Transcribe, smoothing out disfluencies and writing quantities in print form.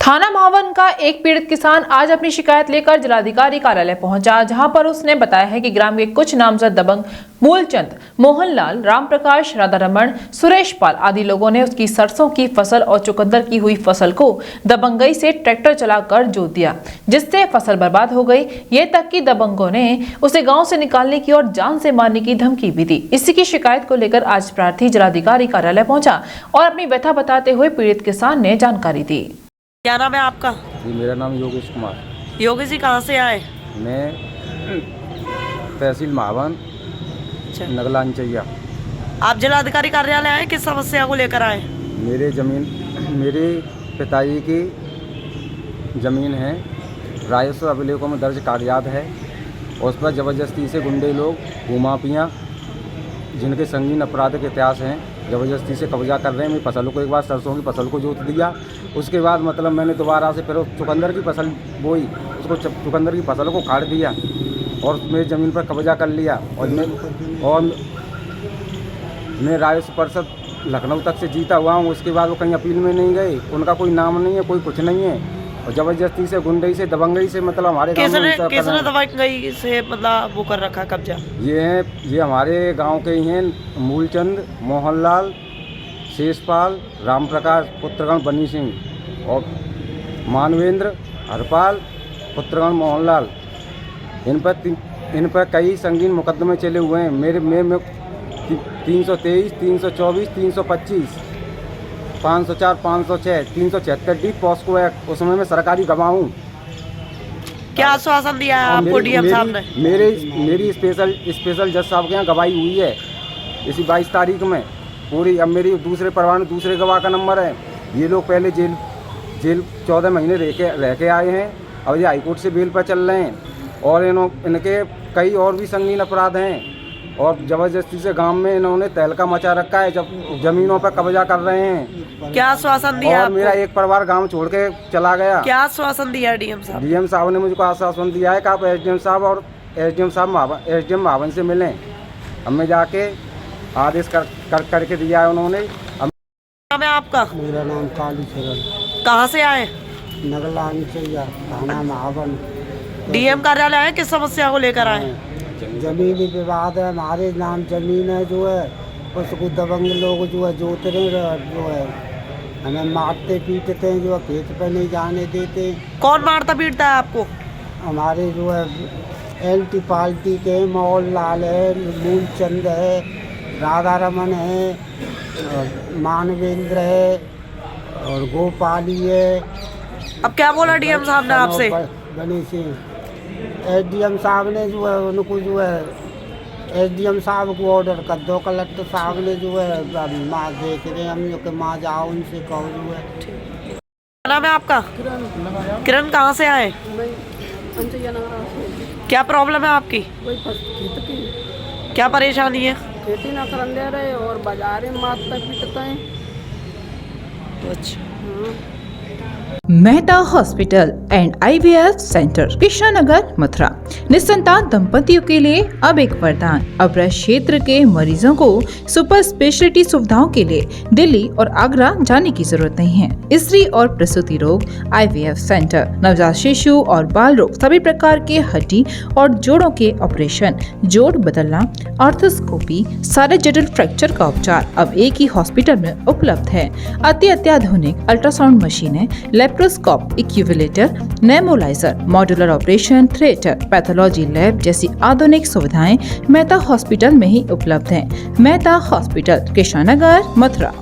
थाना महावन का एक पीड़ित किसान आज अपनी शिकायत लेकर जिलाधिकारी कार्यालय पहुंचा, जहां पर उसने बताया है कि ग्राम के कुछ नामजद दबंग मूलचंद, मोहनलाल, रामप्रकाश, राधारमण, सुरेश पाल आदि लोगों ने उसकी सरसों की फसल और चुकंदर की हुई फसल को दबंगई से ट्रैक्टर चलाकर जोत दिया, जिससे फसल बर्बाद हो गई। ये तक कि दबंगों ने उसे गाँव से निकालने की और जान से मारने की धमकी भी दी। इसी की शिकायत को लेकर आज प्रार्थी जिलाधिकारी कार्यालय पहुंचा और अपनी व्यथा बताते हुए पीड़ित किसान ने जानकारी दी। क्या नाम है आपका? जी, मेरा नाम योगेश कुमार। योगेश जी कहाँ से आए? मैं तहसील महावन नगला अंचैया। आप जिलाधिकारी कार्यालय आए, किस समस्या को लेकर आए? मेरे पिताजी की ज़मीन है, राजस्व अभिलेखों में दर्ज कागजात है और उस पर ज़बरदस्ती से गुंडे लोग घुमापियाँ जिनके संगीन अपराध के इतिहास हैं ज़बरदस्ती से कब्जा कर रहे हैं। मेरी फसल को एक बार सरसों की फसल को जोत दिया, उसके बाद मतलब मैंने दोबारा से फिर चुकंदर की फसल बोई, उसको चुकंदर की फसल को काट दिया और मेरी ज़मीन पर कब्जा कर लिया। और मैं राजस्व परिषद लखनऊ तक से जीता हुआ हूँ। उसके बाद वो कहीं अपील में नहीं गए, उनका कोई नाम नहीं है, कोई कुछ नहीं है। और ज़बरदस्ती से गुंडई से दबंगई से मतलब हमारे किसने दबंगई से मतलब वो कर रखा कब्जा? ये हमारे गांव के ही हैं, मूलचंद, मोहनलाल, शेषपाल, रामप्रकाश, पुत्रगण बनी सिंह और मानवेंद्र, हरपाल, पुत्रगण मोहनलाल। इन पर कई संगीन मुकदमे चले हुए हैं। मेरे 323, 324, 325, 504, 506, 376 डी पॉस्को एक्ट, उसमें मैं सरकारी गवाह हूँ। क्या आश्वासन दिया है आपको डीएम साहब ने? मेरी स्पेशल जज साहब के यहाँ गवाही हुई है इसी 22 तारीख में पूरी। अब मेरी दूसरे परवान में दूसरे गवाह का नंबर है। ये लोग पहले जेल 14 महीने रह के आए हैं, अब ये हाईकोर्ट से बेल पर चल रहे हैं और इनके कई और भी संगीन अपराध हैं और ज़बरदस्ती से गांव में इन्होंने तहलका मचा रखा है, जब जमीनों पर कब्जा कर रहे हैं। क्या आश्वासन दिया और आपको? मेरा एक परिवार गांव छोड़ के चला गया। क्या आश्वासन दिया डीएम साहब? डीएम साहब ने मुझको आश्वासन दिया है कि आप एसडीएम साहब एसडीएम महावन से मिलें। हमें जाके आदेश करके दिया है उन्होंने। नाम है आपका? मेरा नाम काली चरण, कहाँ से आए? नगला अंचैया, थाना महावन। डीएम कार्यालय आए, किस समस्या को लेकर आए? जमीनी विवाद है, हमारे नाम जमीन है जो है, उसको दबंग लोग जो है जोत रहे जो है, हमें मारते पीटते हैं, जो है खेत पर नहीं जाने देते। कौन मारता पीटता है आपको? हमारे जो है एंटी पार्टी के मोहनलाल है, मूलचंद है, राधारमण है, मानवेंद्र है और गोपाली है। अब क्या बोला डीएम साहब ने आपसे? बनी सिंह एसडीएम साहब ने जो है उनको जो है एसडीएम साहब को ऑर्डर कर दो, कलेक्टर साहब ने जो है माँ देख रहे हैं हम जो कि माँ जाओ उनसे कहो जो है। क्या नाम है आपका? किरण, कहाँ से आए? क्या प्रॉब्लम है आपकी? क्या परेशानी है? खेती ना करन दे रहे और बाजार में मात तक पीटते हैं। अच्छा। Mehta hospital and IVF centre, Krishnanagar, Mathura. निसंतान दंपतियों के लिए अब एक वरदान। अपराध क्षेत्र के मरीजों को सुपर स्पेशलिटी सुविधाओं के लिए दिल्ली और आगरा जाने की जरूरत नहीं है। स्त्री और प्रसूति रोग IVF सेंटर, नवजात शिशु और बाल रोग, सभी प्रकार के हड्डी और जोड़ों के ऑपरेशन, जोड़ बदलना, आर्थोस्कोपी, सारे जटिल फ्रैक्चर का उपचार अब एक ही हॉस्पिटल में उपलब्ध है। अत्याधुनिक अल्ट्रासाउंड मशीनें, लेप्रोस्कोप, इक्यूविलेटर, nebuliser, modular operation theatre, pathology lab जैसी आधुनिक सुविधाएं मेहता हॉस्पिटल में ही उपलब्ध हैं। मेहता हॉस्पिटल, कृष्णानगर, मथुरा।